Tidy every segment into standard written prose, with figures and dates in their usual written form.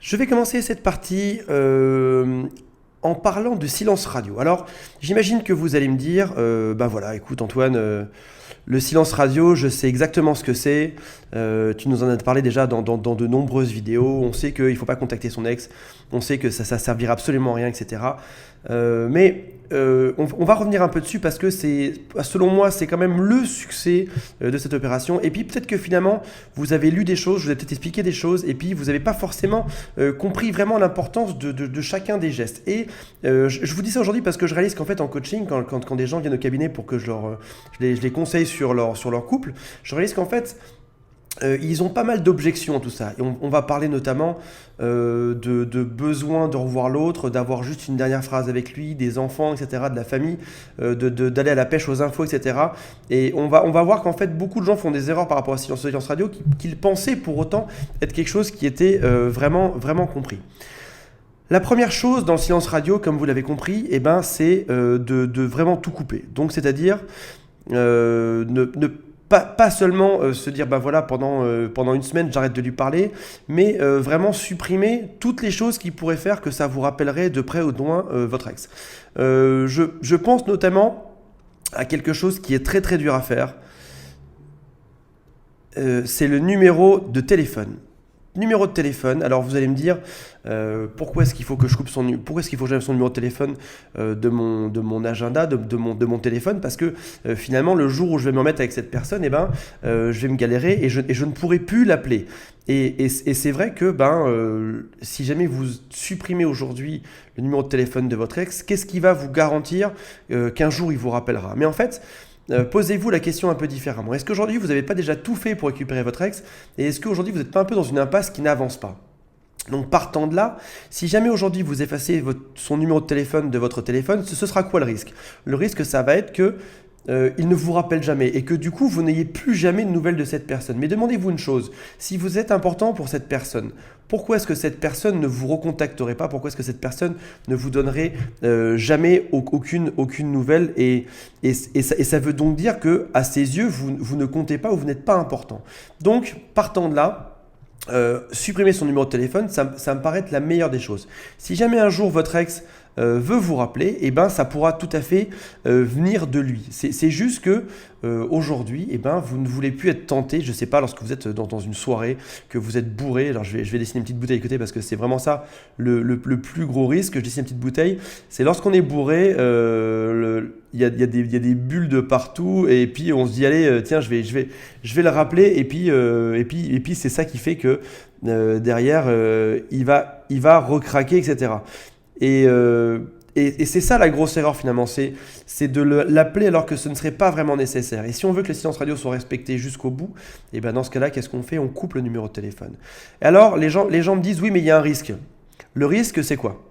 Je vais commencer cette partie en parlant de silence radio. Alors, j'imagine que vous allez me dire, ben voilà, écoute Antoine, le silence radio, je sais exactement ce que c'est. Tu nous en as parlé déjà dans de nombreuses vidéos. On sait qu'il ne faut pas contacter son ex. On sait que ça servira absolument à rien, etc. On va revenir un peu dessus parce que selon moi, c'est quand même le succès de cette opération. Et puis peut-être que finalement, vous avez lu des choses, je vous ai peut-être expliqué des choses, et puis vous n'avez pas forcément compris vraiment l'importance de chacun des gestes. Et je vous dis ça aujourd'hui parce que je réalise qu'en fait en coaching, quand des gens viennent au cabinet pour que je les conseille sur leur couple, je réalise qu'en fait, ils ont pas mal d'objections à tout ça. Et on va parler notamment de besoin de revoir l'autre, d'avoir juste une dernière phrase avec lui, des enfants, etc., de la famille, d'aller à la pêche aux infos, etc. Et on va voir qu'en fait, beaucoup de gens font des erreurs par rapport à silence radio qu'ils pensaient pour autant être quelque chose qui était vraiment compris. La première chose dans le silence radio, comme vous l'avez compris, c'est de vraiment tout couper. Donc, c'est-à-dire pas seulement se dire bah voilà pendant une semaine j'arrête de lui parler, mais vraiment supprimer toutes les choses qui pourraient faire que ça vous rappellerait de près ou de loin votre ex. Je pense notamment à quelque chose qui est très très dur à faire. C'est le numéro de téléphone. Numéro de téléphone. Alors vous allez me dire pourquoi est-ce qu'il faut que je coupe pourquoi est-ce qu'il faut que j'enlève son numéro de téléphone de mon agenda, de mon téléphone, parce que finalement le jour où je vais me remettre avec cette personne, je vais me galérer et je ne pourrai plus l'appeler. Et c'est vrai que si jamais vous supprimez aujourd'hui le numéro de téléphone de votre ex, qu'est-ce qui va vous garantir qu'un jour il vous rappellera? Mais en fait, posez-vous la question un peu différemment. Est-ce qu'aujourd'hui vous n'avez pas déjà tout fait pour récupérer votre ex? Et est-ce qu'aujourd'hui vous n'êtes pas un peu dans une impasse qui n'avance pas? Donc partant de là, si jamais aujourd'hui vous effacez son numéro de téléphone de votre téléphone, ce sera quoi le risque? Le risque, ça va être que il ne vous rappelle jamais et que du coup vous n'ayez plus jamais de nouvelles de cette personne. Mais demandez-vous une chose, si vous êtes important pour cette personne, pourquoi est-ce que cette personne ne vous recontacterait pas? Pourquoi est-ce que cette personne ne vous donnerait jamais aucune nouvelle? Et ça veut donc dire que à ses yeux, vous ne comptez pas ou vous n'êtes pas important. Donc partant de là, supprimer son numéro de téléphone, ça me paraît être la meilleure des choses. Si jamais un jour votre ex veut vous rappeler, ça pourra tout à fait venir de lui. C'est juste que aujourd'hui, vous ne voulez plus être tenté, je ne sais pas, lorsque vous êtes dans une soirée, que vous êtes bourré, alors je vais dessiner une petite bouteille à côté parce que c'est vraiment ça le plus gros risque, je dessine une petite bouteille, c'est lorsqu'on est bourré, il y a des bulles de partout et puis on se dit allez tiens je vais le rappeler et puis c'est ça qui fait que derrière il va recraquer, etc. Et c'est ça la grosse erreur finalement, c'est de l'appeler alors que ce ne serait pas vraiment nécessaire. Et si on veut que le silence radio soit respecté jusqu'au bout, dans ce cas-là, qu'est-ce qu'on fait? On coupe le numéro de téléphone. Et alors les gens me disent oui mais il y a un risque. Le risque c'est quoi?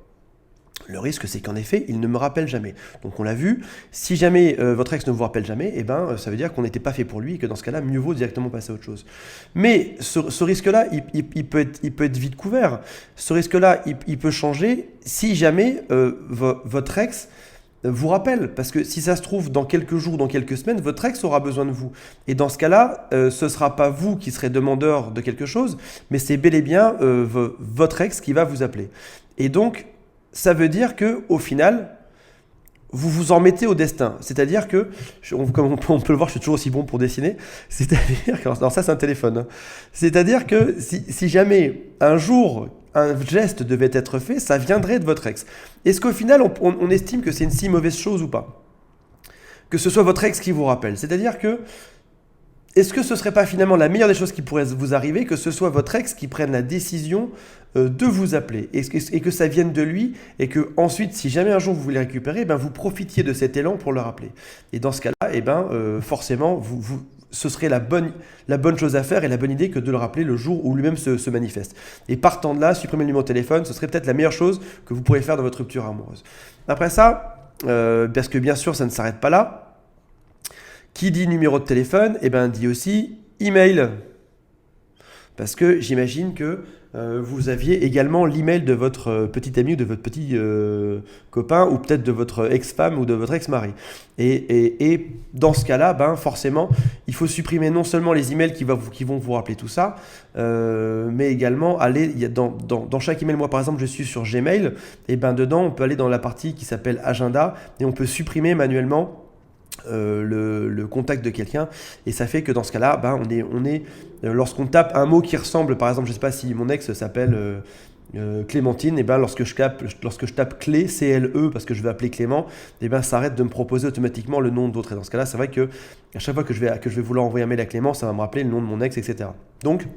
Le risque, c'est qu'en effet, il ne me rappelle jamais. Donc on l'a vu, si jamais votre ex ne vous rappelle jamais, ça veut dire qu'on n'était pas fait pour lui et que dans ce cas-là, mieux vaut directement passer à autre chose. Mais ce risque-là, il peut être vite couvert. Ce risque-là, il peut changer si jamais votre ex vous rappelle. Parce que si ça se trouve, dans quelques jours, dans quelques semaines, votre ex aura besoin de vous. Et dans ce cas-là, ce ne sera pas vous qui serez demandeur de quelque chose, mais c'est bel et bien votre ex qui va vous appeler. Et donc, ça veut dire qu'au final, vous vous en mettez au destin. C'est-à-dire que, comme on peut le voir, je suis toujours aussi bon pour dessiner. C'est-à-dire que, alors ça c'est un téléphone. Hein. C'est-à-dire que si jamais un jour un geste devait être fait, ça viendrait de votre ex. Est-ce qu'au final, on estime que c'est une si mauvaise chose ou pas? Que ce soit votre ex qui vous rappelle. C'est-à-dire que, est-ce que ce ne serait pas finalement la meilleure des choses qui pourrait vous arriver, que ce soit votre ex qui prenne la décision de vous appeler et que ça vienne de lui et que ensuite, si jamais un jour vous voulez récupérer, vous profitiez de cet élan pour le rappeler. Et dans ce cas-là, forcément, ce serait la bonne chose à faire et la bonne idée que de le rappeler le jour où lui-même se manifeste. Et partant de là, supprimer le numéro de téléphone, ce serait peut-être la meilleure chose que vous pourrez faire dans votre rupture amoureuse. Après ça, parce que bien sûr, ça ne s'arrête pas là. Qui dit numéro de téléphone, dit aussi email. Parce que j'imagine que vous aviez également l'email de votre petit ami ou de votre petit copain, ou peut-être de votre ex-femme ou de votre ex-mari. Et dans ce cas-là, ben, forcément, il faut supprimer non seulement les emails qui vont vous rappeler tout ça, mais également aller dans chaque email. Moi, par exemple, je suis sur Gmail, et ben dedans, on peut aller dans la partie qui s'appelle Agenda, et on peut supprimer manuellement le contact de quelqu'un, et ça fait que dans ce cas-là, ben, lorsqu'on tape un mot qui ressemble, par exemple, je sais pas si mon ex s'appelle Clémentine, et ben lorsque je tape clé, CLE, parce que je vais appeler Clément, et ben ça arrête de me proposer automatiquement le nom d'autre. Et dans ce cas-là, c'est vrai que à chaque fois que je vais vouloir envoyer un mail à Clément, ça va me rappeler le nom de mon ex, etc. Donc,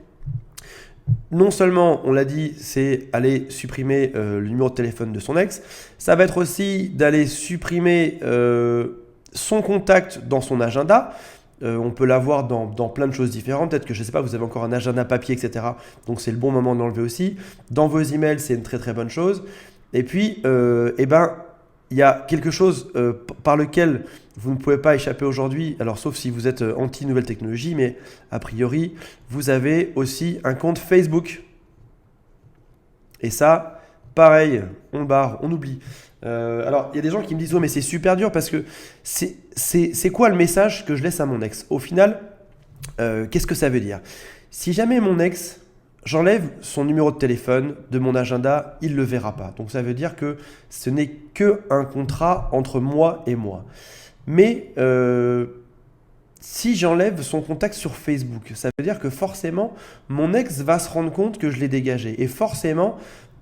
non seulement, on l'a dit, c'est aller supprimer le numéro de téléphone de son ex, ça va être aussi d'aller supprimer son contact dans son agenda. On peut l'avoir dans plein de choses différentes. Peut-être que, je ne sais pas, vous avez encore un agenda papier, etc. Donc c'est le bon moment de l'enlever aussi. Dans vos emails, c'est une très très bonne chose. Et puis, il y a quelque chose par lequel vous ne pouvez pas échapper aujourd'hui, alors sauf si vous êtes anti-nouvelle technologie, mais a priori, vous avez aussi un compte Facebook. Et ça, pareil, on le barre, on oublie. Alors, il y a des gens qui me disent « Oh, mais c'est super dur parce que c'est quoi le message que je laisse à mon ex ?» Au final, qu'est-ce que ça veut dire? Si jamais mon ex, j'enlève son numéro de téléphone de mon agenda, il ne le verra pas. Donc, ça veut dire que ce n'est qu'un contrat entre moi et moi. Mais si j'enlève son contact sur Facebook, ça veut dire que forcément, mon ex va se rendre compte que je l'ai dégagé. Et forcément,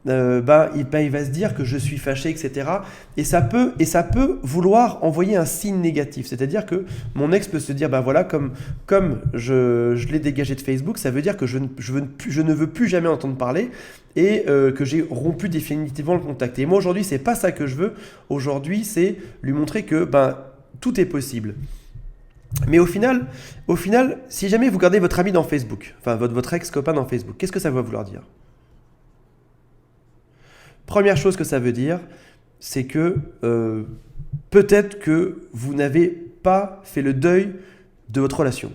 il va se dire que je suis fâché, etc. Et ça peut vouloir envoyer un signe négatif. C'est-à-dire que mon ex peut se dire, ben voilà, comme je l'ai dégagé de Facebook, ça veut dire que je ne veux plus jamais entendre parler, et que j'ai rompu définitivement le contact. Et moi aujourd'hui, c'est pas ça que je veux. Aujourd'hui, c'est lui montrer que tout est possible. Mais au final, si jamais vous gardez votre ami dans Facebook, enfin votre ex-copain dans Facebook, qu'est-ce que ça va vouloir dire? Première chose que ça veut dire, c'est que peut-être que vous n'avez pas fait le deuil de votre relation.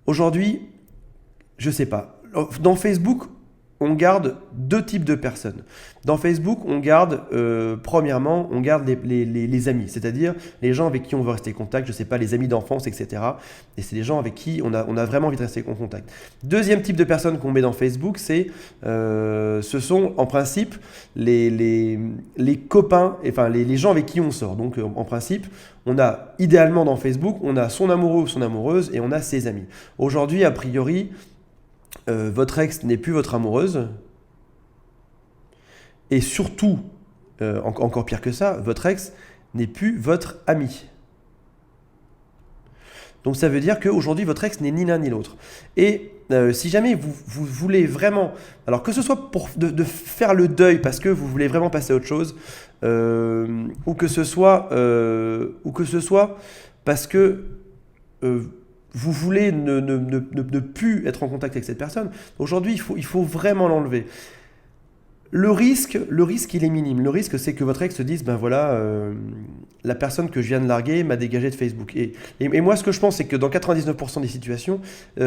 Aujourd'hui, je ne sais pas. Dans Facebook, on garde deux types de personnes. Dans Facebook, on garde, premièrement, on garde les amis, c'est-à-dire les gens avec qui on veut rester en contact, je ne sais pas, les amis d'enfance, etc. Et c'est les gens avec qui on a vraiment envie de rester en contact. Deuxième type de personnes qu'on met dans Facebook, ce sont en principe les copains, enfin les gens avec qui on sort. Donc en principe, on a idéalement dans Facebook, on a son amoureux ou son amoureuse et on a ses amis. Aujourd'hui, a priori, votre ex n'est plus votre amoureuse, et surtout, encore pire que ça, votre ex n'est plus votre ami. Donc ça veut dire qu'aujourd'hui, votre ex n'est ni l'un ni l'autre. Et si jamais vous voulez vraiment, alors que ce soit pour de faire le deuil parce que vous voulez vraiment passer à autre chose, ou que ce soit parce que vous voulez ne plus être en contact avec cette personne, aujourd'hui, il faut vraiment l'enlever. Le risque, il est minime. Le risque, c'est que votre ex se dise, ben voilà, la personne que je viens de larguer m'a dégagé de Facebook. Et moi, ce que je pense, c'est que dans 99% des situations,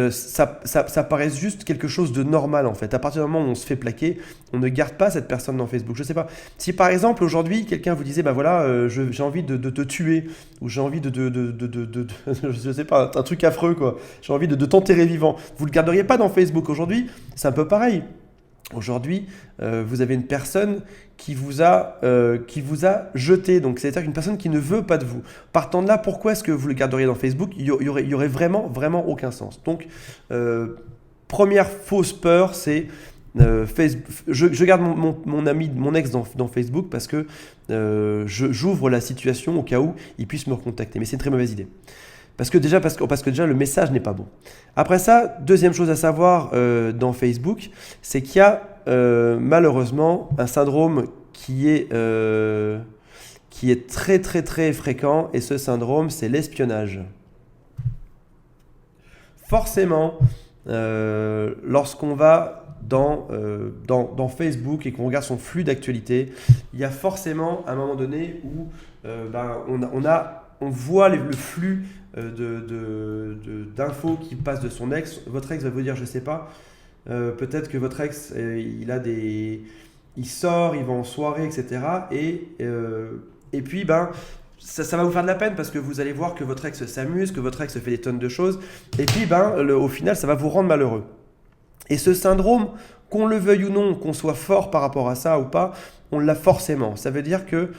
ça paraît juste quelque chose de normal, en fait. À partir du moment où on se fait plaquer, on ne garde pas cette personne dans Facebook. Je ne sais pas. Si par exemple, aujourd'hui, quelqu'un vous disait, ben voilà, j'ai envie de te tuer, ou j'ai envie je sais pas, un truc affreux, quoi. J'ai envie de t'enterrer vivant. Vous ne le garderiez pas dans Facebook. Aujourd'hui, c'est un peu pareil. Aujourd'hui, vous avez une personne qui vous a jeté, donc c'est-à-dire une personne qui ne veut pas de vous. Partant de là, pourquoi est-ce que vous le garderiez dans Facebook? Il y aurait vraiment aucun sens. Donc, première fausse peur, c'est je garde mon ami, mon ex dans Facebook parce que j'ouvre la situation au cas où il puisse me recontacter. Mais c'est une très mauvaise idée. Parce que déjà, le message n'est pas bon. Après ça, deuxième chose à savoir dans Facebook, c'est qu'il y a malheureusement un syndrome qui est très très très fréquent, et ce syndrome, c'est l'espionnage. Forcément, lorsqu'on va dans Facebook et qu'on regarde son flux d'actualité, il y a forcément un moment donné où on a on voit le flux d'infos qui passent de son ex. Votre ex va vous dire, je sais pas, peut-être que votre ex, il sort, il va en soirée, etc. Et puis, ça va vous faire de la peine parce que vous allez voir que votre ex s'amuse, que votre ex fait des tonnes de choses. Et puis, au final, ça va vous rendre malheureux. Et ce syndrome, qu'on le veuille ou non, qu'on soit fort par rapport à ça ou pas, on l'a forcément. Ça veut dire que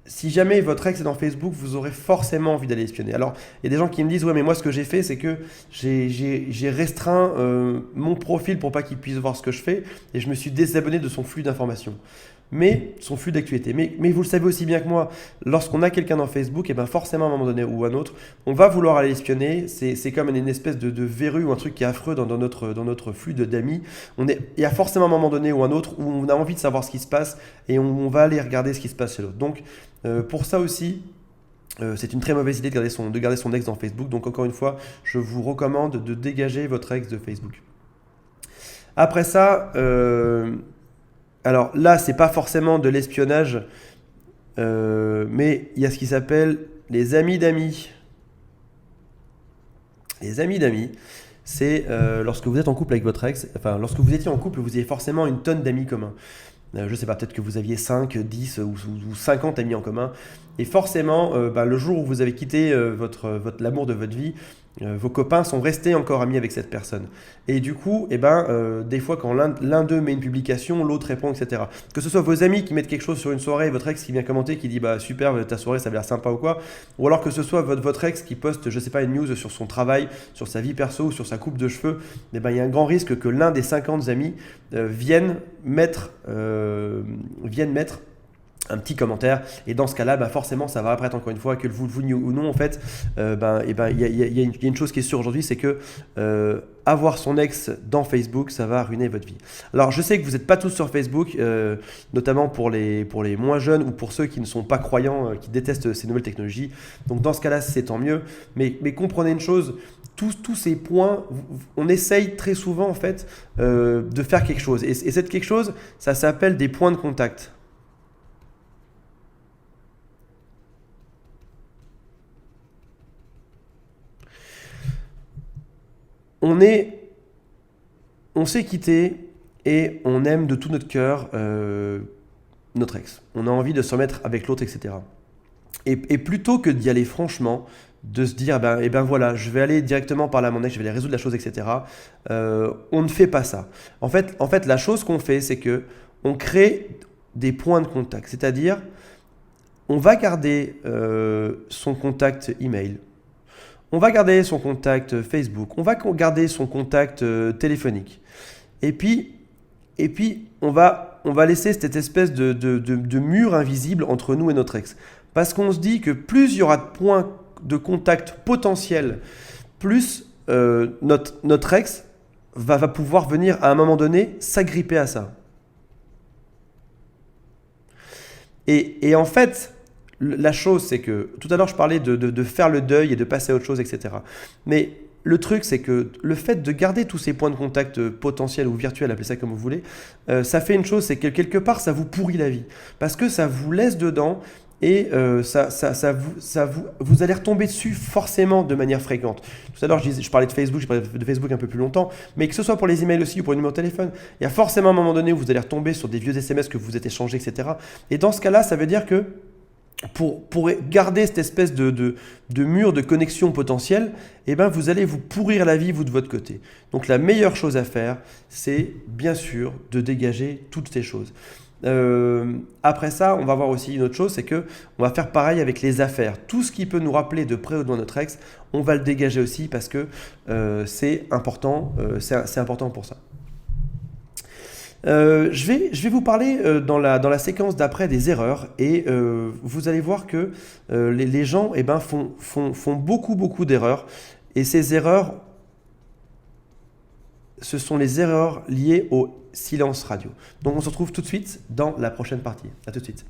si jamais votre ex est dans Facebook, vous aurez forcément envie d'aller espionner. Alors, il y a des gens qui me disent, ouais, mais moi, ce que j'ai fait, c'est que j'ai restreint mon profil pour pas qu'il puisse voir ce que je fais et je me suis désabonné de son flux d'informations. Mais son flux d'actualité. Mais vous le savez aussi bien que moi, lorsqu'on a quelqu'un dans Facebook, et forcément à un moment donné ou à un autre, on va vouloir aller espionner. C'est comme une espèce de verrue ou un truc qui est affreux dans notre flux d'amis. Il y a forcément un moment donné ou un autre où on a envie de savoir ce qui se passe et on va aller regarder ce qui se passe chez l'autre. Donc pour ça aussi, c'est une très mauvaise idée de garder son ex dans Facebook. Donc encore une fois, je vous recommande de dégager votre ex de Facebook. Après ça, alors là, c'est pas forcément de l'espionnage, mais il y a ce qui s'appelle les amis d'amis. Les amis d'amis, c'est lorsque vous êtes en couple avec votre ex, enfin lorsque vous étiez en couple, vous aviez forcément une tonne d'amis communs. Je sais pas, peut-être que vous aviez 5, 10 ou 50 amis en commun. Et forcément, le jour où vous avez quitté l'amour de votre vie, vos copains sont restés encore amis avec cette personne. Et du coup, des fois, quand l'un d'eux met une publication, l'autre répond, etc. Que ce soit vos amis qui mettent quelque chose sur une soirée, votre ex qui vient commenter, qui dit super, ta soirée, ça a l'air sympa ou quoi. Ou alors que ce soit votre ex qui poste, je sais pas, une news sur son travail, sur sa vie perso ou sur sa coupe de cheveux. Il y a un grand risque que l'un des 50 amis vienne mettre un petit commentaire, et dans ce cas-là, forcément, ça va apparaître encore une fois que vous le vouliez ou non. En fait, il y a une chose qui est sûre aujourd'hui, c'est que avoir son ex dans Facebook, ça va ruiner votre vie. Alors, je sais que vous n'êtes pas tous sur Facebook, notamment pour les moins jeunes ou pour ceux qui ne sont pas croyants, qui détestent ces nouvelles technologies. Donc, dans ce cas-là, c'est tant mieux. Mais comprenez une chose. Tous ces points, on essaye très souvent en fait de faire quelque chose. Et cette quelque chose, ça s'appelle des points de contact. On s'est quitté et on aime de tout notre cœur notre ex. On a envie de se remettre avec l'autre, etc. Et plutôt que d'y aller franchement, de se dire, voilà, je vais aller directement parler à mon ex, je vais aller résoudre la chose, etc. On ne fait pas ça. En fait, la chose qu'on fait, c'est que on crée des points de contact. C'est-à-dire, on va garder son contact email. On va garder son contact Facebook, on va garder son contact téléphonique. Et puis on va laisser cette espèce de mur invisible entre nous et notre ex. Parce qu'on se dit que plus il y aura de points de contact potentiels, plus notre ex va pouvoir venir à un moment donné s'agripper à ça. Et en fait, la chose, c'est que tout à l'heure, je parlais de faire le deuil et de passer à autre chose, etc. Mais le truc, c'est que le fait de garder tous ces points de contact potentiels ou virtuels, appelez ça comme vous voulez, ça fait une chose, c'est que quelque part, ça vous pourrit la vie. Parce que ça vous laisse dedans et vous allez retomber dessus forcément de manière fréquente. Tout à l'heure, je parlais de Facebook, je parlais de Facebook un peu plus longtemps, mais que ce soit pour les emails aussi ou pour le numéro de téléphone, il y a forcément un moment donné où vous allez retomber sur des vieux SMS que vous êtes échangés, etc. Et dans ce cas-là, ça veut dire que pour garder cette espèce de mur de connexion potentielle, vous allez vous pourrir la vie, vous, de votre côté. Donc la meilleure chose à faire, c'est bien sûr de dégager toutes ces choses. Après ça, on va voir aussi une autre chose, c'est que on va faire pareil avec les affaires. Tout ce qui peut nous rappeler de près ou de loin notre ex, on va le dégager aussi parce que c'est important, c'est important pour ça. Je vais vous parler dans la séquence d'après des erreurs et vous allez voir que les gens font beaucoup d'erreurs, et ces erreurs, ce sont les erreurs liées au silence radio. Donc on se retrouve tout de suite dans la prochaine partie. À tout de suite.